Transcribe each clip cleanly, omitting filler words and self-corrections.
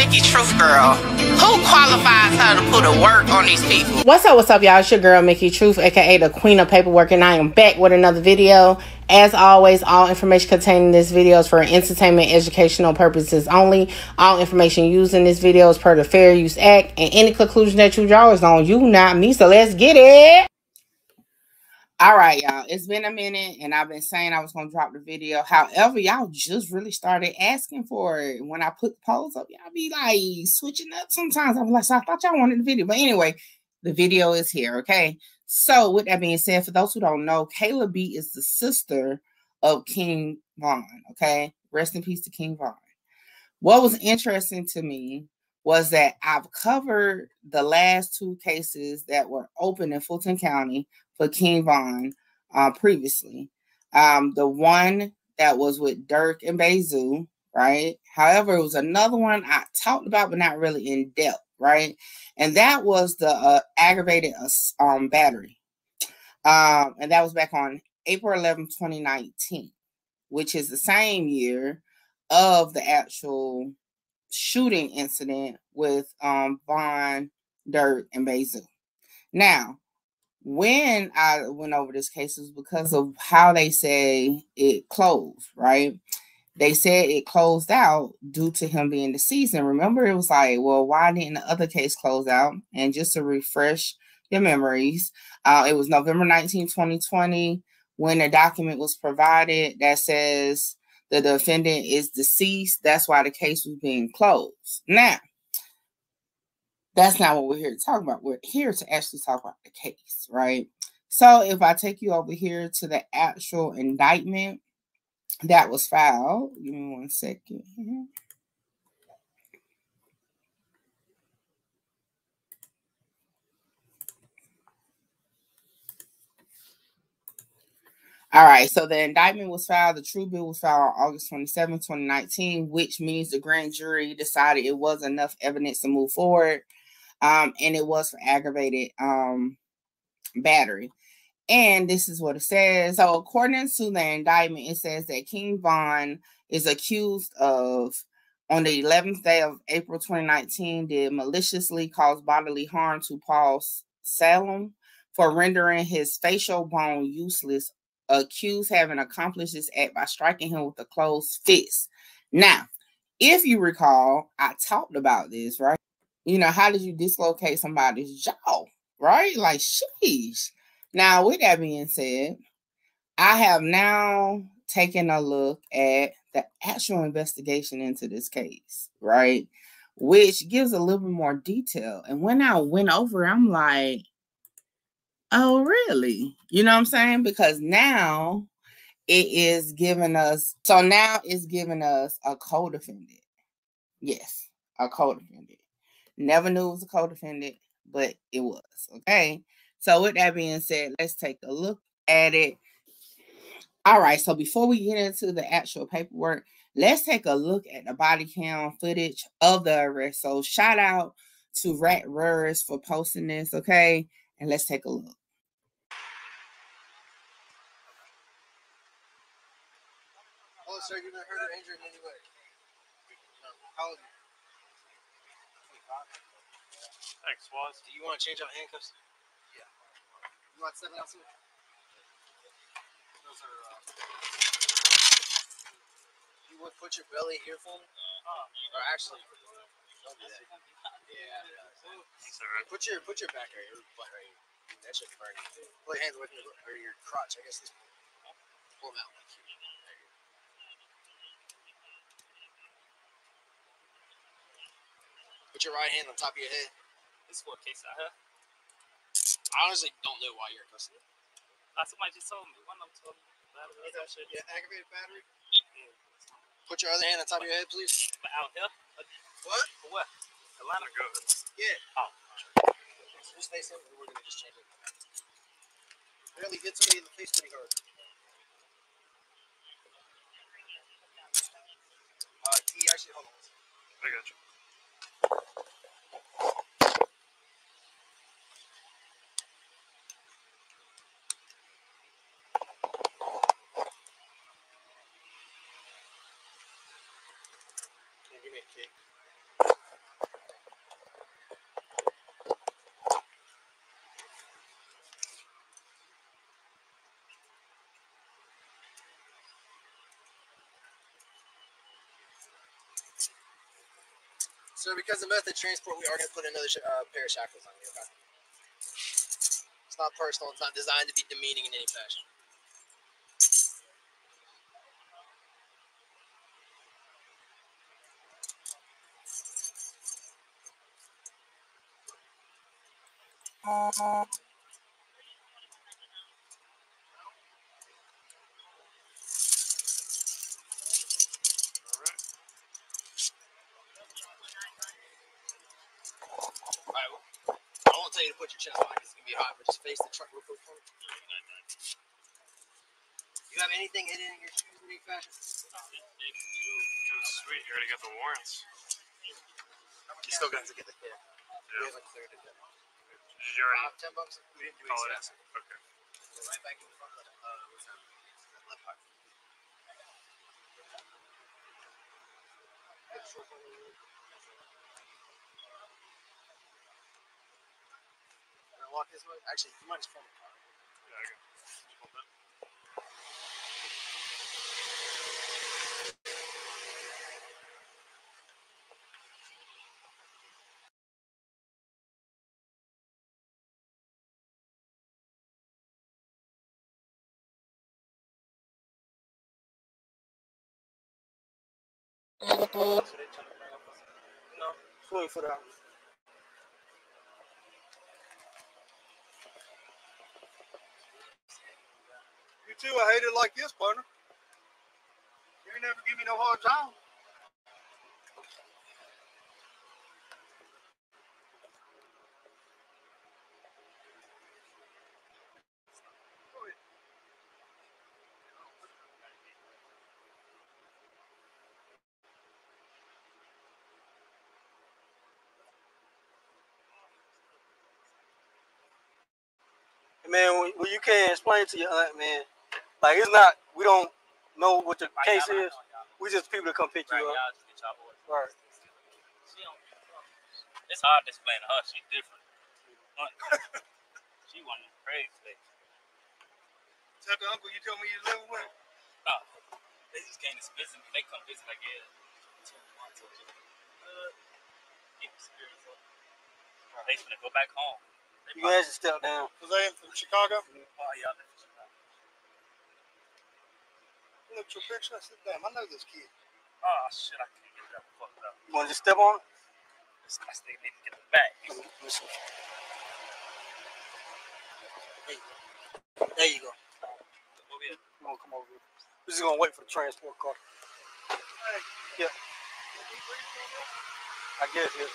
Mickey Truth Girl. Who qualifies her to put a work on these people? What's up, y'all? It's your girl, Mickey Truth, aka the Queen of Paperwork, and I am back with another video. As always, all information contained in this video is for entertainment, educational purposes only. All information used in this video is per the Fair Use Act, and any conclusion that you draw is on you, not me. So let's get it. All right, y'all. It's been a minute, and I've been saying I was going to drop the video. However, y'all just really started asking for it. When I put the polls up, y'all be like switching up sometimes. I'm like, so I thought y'all wanted the video. But anyway, the video is here, okay? So with that being said, for those who don't know, Kayla B is the sister of King Von, okay? Rest in peace to King Von. What was interesting to me was that I've covered the last two cases that were open in Fulton County for King Von previously. The one that was with Dirk and Bezu, right? However, it was another one I talked about, but not really in depth, right? And that was the aggravated battery. And that was back on April 11, 2019, which is the same year of the actual shooting incident with Von, Dirk, and Bezu. Now, when I went over this case, it was because of how they say it closed, right? They said it closed out due to him being deceased. And remember, it was like, well, why didn't the other case close out? And just to refresh your memories, it was November 19, 2020, when a document was provided that says the defendant is deceased. That's why the case was being closed. Now, that's not what we're here to talk about. We're here to actually talk about the case, right? So if I take you over here to the actual indictment that was filed, give me 1 second here. All right, so the indictment was filed. The true bill was filed on August 27, 2019, which means the grand jury decided it was enough evidence to move forward. And it was for aggravated battery. And this is what it says. So according to the indictment, it says that King Von is accused of, on the 11th day of April 2019, did maliciously cause bodily harm to Paul Salem for rendering his facial bone useless, accused having accomplished this act by striking him with a closed fist. Now, if you recall, I talked about this, right? You know, how did you dislocate somebody's jaw, right? Like, sheesh. Now, with that being said, I have now taken a look at the actual investigation into this case, right? Which gives a little bit more detail. And when I went over, I'm like, oh, really? You know what I'm saying? Because now it is giving us, so now it's giving us a co-defendant. Yes, a co-defendant. Never knew it was a co-defendant, but it was, okay? So with that being said, let's take a look at it. All right, so before we get into the actual paperwork, let's take a look at the body cam footage of the arrest. So shout out to Rat Rurs for posting this, okay? And let's take a look. Oh, sir, you're not hurt or injured in any way. How old are you? Thanks, Waz. Do you want to change out handcuffs? Yeah. You want 7 ounces? Those are, you would put your belly here for me? Or actually, don't do that. Yeah. Put your back right here, butt right here. That should burn you. Put your hands away from your crotch, I guess. Pull them out like here. There you go. Put your right hand on top of your head. This is what case I have. I honestly don't know why you're in custody. Somebody just told me. One of them told me. Yeah, aggravated battery. Yeah. Put your other hand on top of your head, please. Out here? What? For what? Atlanta go. Yeah. Oh. Just face him, and we're gonna just change it. Really hit somebody in the face pretty hard. Actually, hold on. I got you. Give me a kick. Sir, because of method of transport, we are going to put another pair of shackles on you, okay? It's not personal. It's not designed to be demeaning in any fashion. Alright, well, I won't tell you to put your chest on because it's going to be hot, but just face the truck real quick for me. You have anything hidden in your shoes in any fashion? Sweet, you already got the warrants. You still got to get the kid. We haven't cleared it yet. Did you already $10? We didn't do call it anything. in? Okay. We're right back in front of what's that? Left pocket. Walk this way. Actually, you might just film the car. Yeah, I got just hold it. No, just wait for that. You too, I hate it like this, partner. You ain't never give me no hard time. Man, when you can't explain to your aunt, man, like it's not, we don't know what the case is. We just people that come pick you up. Right. It's hard to explain to her. She's different. She wanted crazy. Is that the uncle you told me you live with? No, they just came to visit me. They come visit like, yeah. They finna go back home. You guys just step down. Was they from Chicago? Oh, yeah. Look at your picture. I said, damn, I know this kid. Oh, shit. I can't get that fucked up. You want to just step on it? I still need to get the back. There you go. Over here. Come over here. We're just going to wait for the transport car. Yeah. I guess, yeah.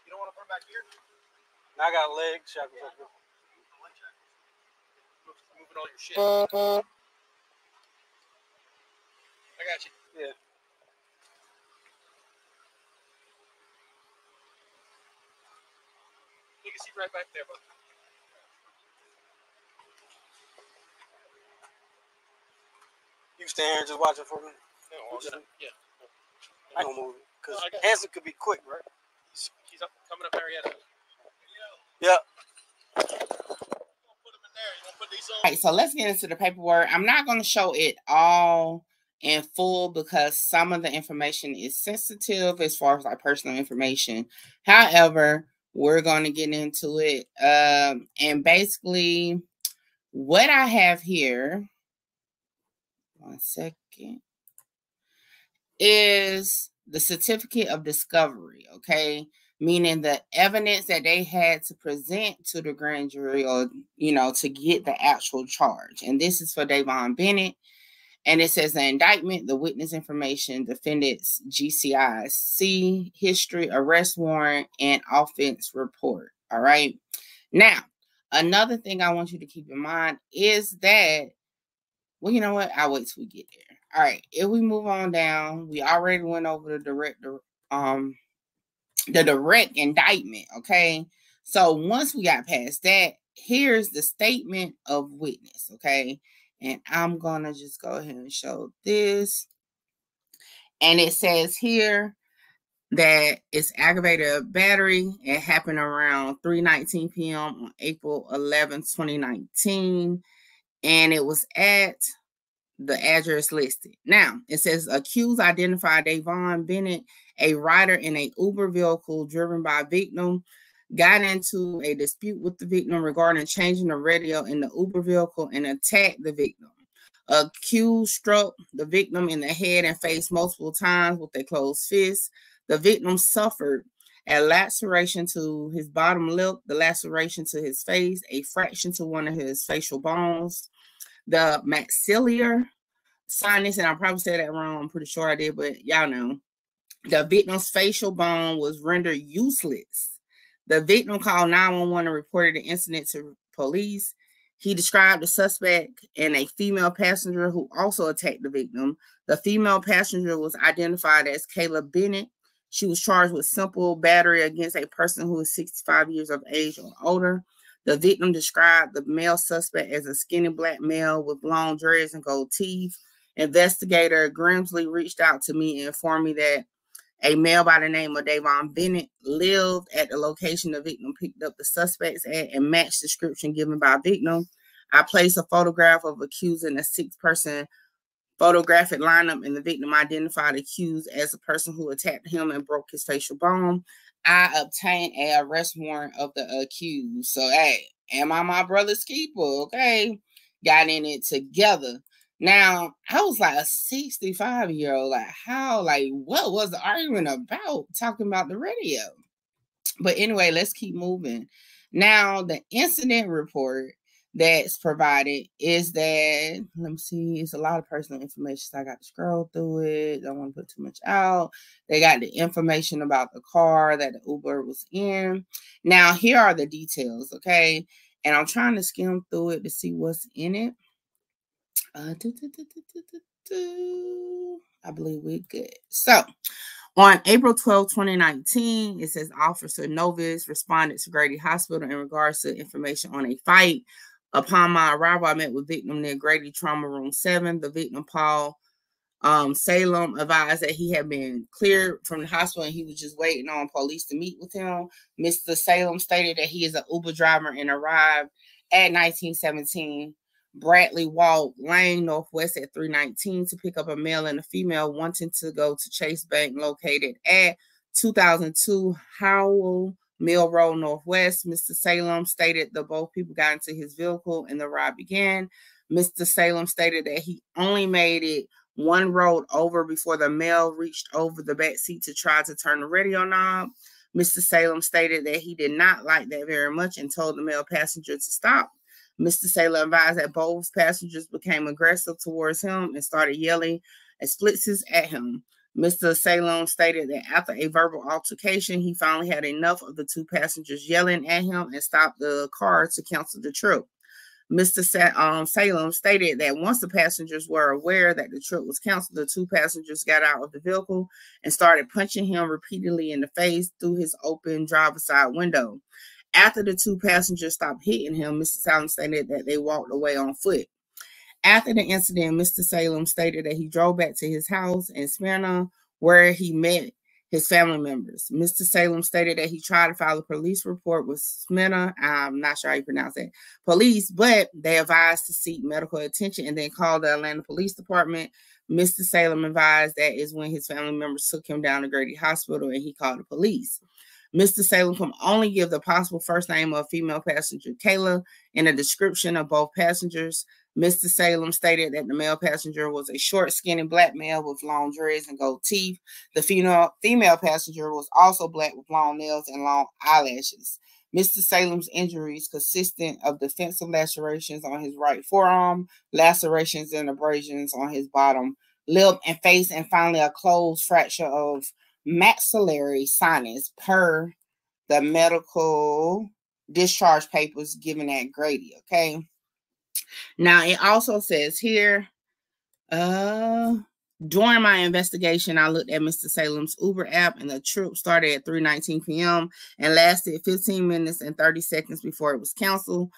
You don't want to put them back here? Now I got leg shackles up here. Moving all your shit. I got you. Yeah. You can see right back there, bud. You stand here and just watch it for me? No, yeah. I don't move it. Because Hanson could be quick, right? He's up, coming up Marietta. Yeah. All right, so let's get into the paperwork. I'm not going to show it all in full because some of the information is sensitive as far as like personal information. However, we're going to get into it. And basically, what I have here, 1 second, is the certificate of discovery, okay? Meaning the evidence that they had to present to the grand jury or, to get the actual charge. And this is for Davon Bennett. And it says the indictment, the witness information, defendant's GCIC, history, arrest warrant, and offense report. All right. Now, another thing I want you to keep in mind is that, well, you know what? I'll wait till we get there. All right. If we move on down, we already went over the direct indictment. Okay. So once we got past that, here's the statement of witness. Okay. And I'm going to just go ahead and show this. And it says here that it's aggravated battery. It happened around 3:19 p.m. on April 11th, 2019. And it was at the address listed. Now, it says accused identified Davon Bennett, a rider in a Uber vehicle driven by a victim, got into a dispute with the victim regarding changing the radio in the Uber vehicle and attacked the victim. Accused struck the victim in the head and face multiple times with a closed fist. The victim suffered a laceration to his bottom lip, the laceration to his face, a fraction to one of his facial bones, the maxillary sinus, and I probably said that wrong. I'm pretty sure I did, but y'all know. The victim's facial bone was rendered useless. The victim called 911 and reported the incident to police. He described the suspect and a female passenger who also attacked the victim. The female passenger was identified as Kayla Bennett. She was charged with simple battery against a person who is 65 years of age or older. The victim described the male suspect as a skinny black male with long dreads and gold teeth. Investigator Grimsley reached out to me and informed me that a male by the name of Davon Bennett lived at the location the victim picked up the suspects at and matched the description given by victim. I placed a photograph of accused in a 6-person photographic lineup, and the victim identified accused as a person who attacked him and broke his facial bone. I obtained an arrest warrant of the accused. So, hey, am I my brother's keeper? Okay. Got in it together. Now, I was like a 65-year-old. Like, how, like, what was the argument about talking about the radio? But anyway, let's keep moving. Now, the incident report that's provided is that, let me see, it's a lot of personal information, so I got to scroll through it. Don't want to put too much out. They got the information about the car that the Uber was in. Now, here are the details, okay? And I'm trying to skim through it to see what's in it. I believe we're good. So, on April 12, 2019, it says Officer Novis responded to Grady Hospital in regards to information on a fight. Upon my arrival, I met with victim near Grady Trauma Room 7. The victim, Paul Salem, advised that he had been cleared from the hospital and he was just waiting on police to meet with him. Mr. Salem stated that he is an Uber driver and arrived at 1917 Bradley Walk Lane Northwest at 3:19 to pick up a male and a female wanting to go to Chase Bank located at 2002 Howell Mill Road Northwest. Mr. Salem stated that both people got into his vehicle and the ride began. Mr. Salem stated that he only made it one road over before the male reached over the back seat to try to turn the radio knob. Mr. Salem stated that he did not like that very much and told the male passenger to stop. Mr. Salem advised that both passengers became aggressive towards him and started yelling expletives at him. Mr. Salem stated that after a verbal altercation, he finally had enough of the two passengers yelling at him and stopped the car to cancel the trip. Mr. Salem stated that once the passengers were aware that the trip was canceled, the two passengers got out of the vehicle and started punching him repeatedly in the face through his open driver's side window. After the two passengers stopped hitting him, Mr. Salem stated that they walked away on foot. After the incident, Mr. Salem stated that he drove back to his house in Smyrna, where he met his family members. Mr. Salem stated that he tried to file a police report with Smyrna, I'm not sure how you pronounce it, police, but they advised to seek medical attention and then called the Atlanta Police Department. Mr. Salem advised that is when his family members took him down to Grady Hospital and he called the police. Mr. Salem can only give the possible first name of female passenger Kayla and a description of both passengers. Mr. Salem stated that the male passenger was a short, skinny black male with long dreads and gold teeth. The female passenger was also black with long nails and long eyelashes. Mr. Salem's injuries consisted of defensive lacerations on his right forearm, lacerations and abrasions on his bottom lip and face, and finally a closed fracture of maxillary sinus per the medical discharge papers given at Grady, okay? Now, it also says here, during my investigation, I looked at Mr. Salem's Uber app, and the trip started at 3:19 p.m. and lasted 15 minutes and 30 seconds before it was canceled.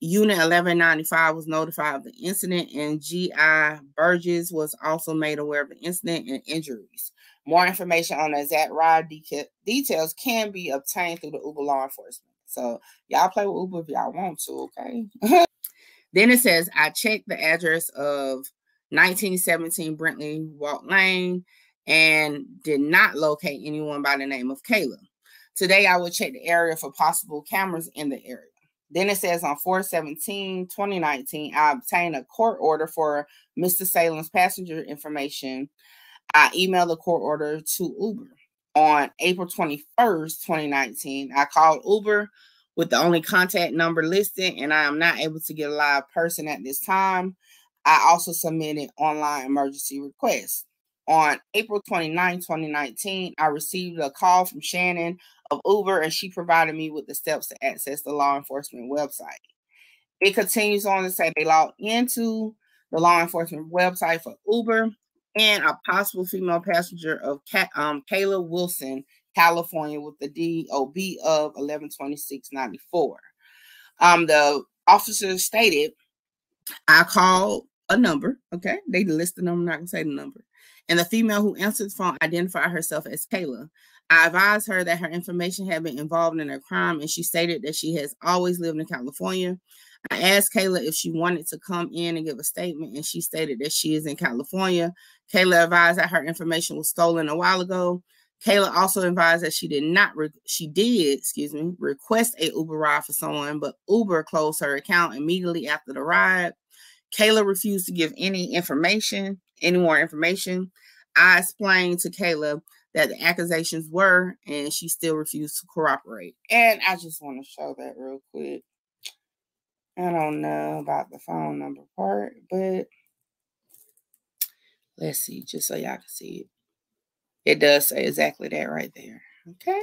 Unit 1195 was notified of the incident, and G.I. Burgess was also made aware of the incident and injuries. More information on the exact ride details can be obtained through the Uber law enforcement. So y'all play with Uber if y'all want to, okay? Then it says, I checked the address of 1917 Brentley Walk Lane and did not locate anyone by the name of Kayla. Today, I will check the area for possible cameras in the area. Then it says on 4/17/2019, I obtained a court order for Mr. Salem's passenger information. I emailed the court order to Uber. On April 21st, 2019, I called Uber with the only contact number listed, and I am not able to get a live person at this time. I also submitted online emergency requests. On April 29, 2019, I received a call from Shannon of Uber, and she provided me with the steps to access the law enforcement website. It continues on to say they logged into the law enforcement website for Uber and a possible female passenger of Kayla Wilson, California, with the DOB of 112694. The officer stated, I called a number, okay? They list the number, I'm not going to say the number. And the female who answered the phone identified herself as Kayla. I advised her that her information had been involved in a crime, and she stated that she has always lived in California. I asked Kayla if she wanted to come in and give a statement, and she stated that she is in California. Kayla advised that her information was stolen a while ago. Kayla also advised that she did request a Uber ride for someone, but Uber closed her account immediately after the ride. Kayla refused to give any more information. I explained to Kayla that the accusations were, and she still refused to cooperate. And I just want to show that real quick. I don't know about the phone number part, but let's see, just so y'all can see it. It does say exactly that right there. Okay.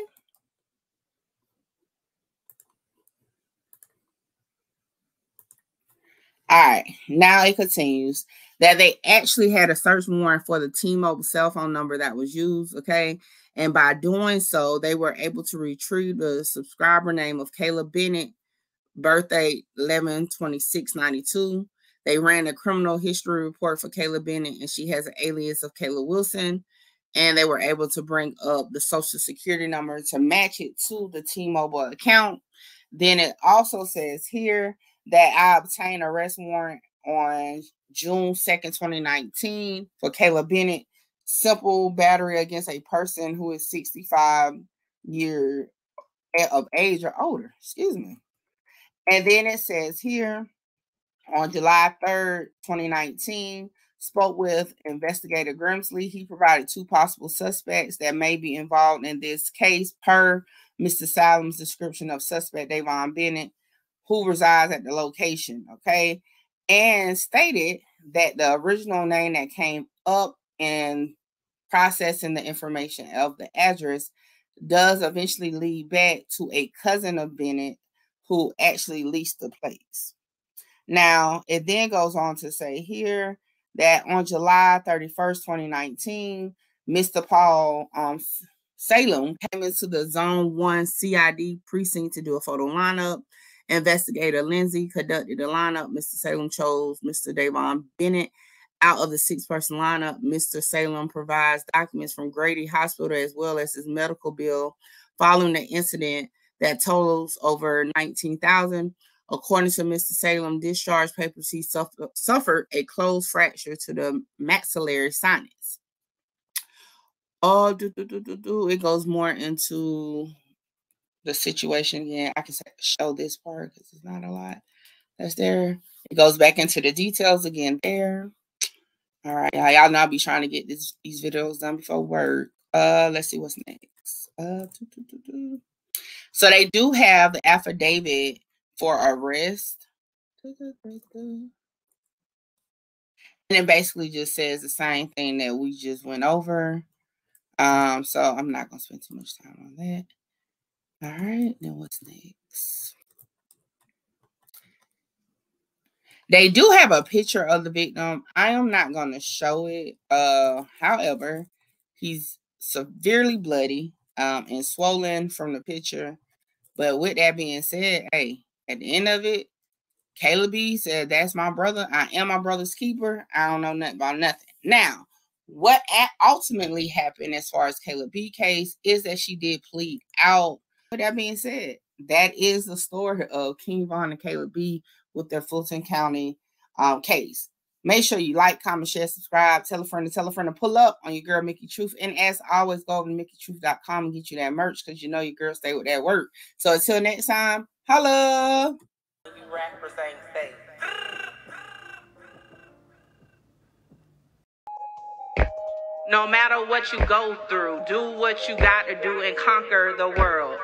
All right. Now it continues that they actually had a search warrant for the T-Mobile cell phone number that was used. Okay. And by doing so, they were able to retrieve the subscriber name of Kayla Bennett, birthday 11/26/92. They ran a criminal history report for Kayla Bennett, and she has an alias of Kayla Wilson. And they were able to bring up the social security number to match it to the T-Mobile account. Then it also says here that I obtained an arrest warrant on June 2nd, 2019 for Kayla Bennett, simple battery against a person who is 65 years of age or older. Excuse me. And then it says here, on July 3rd, 2019, spoke with Investigator Grimsley. He provided 2 possible suspects that may be involved in this case per Mr. Salem's description of suspect Davon Bennett, who resides at the location, okay? And stated that the original name that came up in processing the information of the address does eventually lead back to a cousin of Bennett who actually leased the place. Now, it then goes on to say here that on July 31st, 2019, Mr. Paul Salem came into the Zone 1 CID precinct to do a photo lineup. Investigator Lindsay conducted the lineup. Mr. Salem chose Mr. Davon Bennett. Out of the 6-person lineup, Mr. Salem provides documents from Grady Hospital as well as his medical bill following the incident that totals over $19,000. According to Mr. Salem, discharge papers, he suffered a closed fracture to the maxillary sinus. It goes more into the situation again. I can show this part because it's not a lot that's there. It goes back into the details again there. All right, y'all know I'll be trying to get these videos done before work. Let's see what's next. So they do have the affidavit for arrest. And it basically just says the same thing that we just went over. So I'm not gonna spend too much time on that. All right, then what's next? They do have a picture of the victim. I am not gonna show it. However, he's severely bloody and swollen from the picture. But with that being said, hey, at the end of it, Kayla B said, that's my brother. I am my brother's keeper. I don't know nothing about nothing. Now, what ultimately happened as far as Kayla B case is that she did plead out. With that being said, that is the story of King Von and Kayla B with their Fulton County case. Make sure you like, comment, share, subscribe, tell a friend to pull up on your girl, Mickey Truth. And as always, go over to MickeyTruth.com and get you that merch because you know your girl stay with that work. So until next time, holla! You rappers ain't safe. No matter what you go through, do what you gotta do and conquer the world.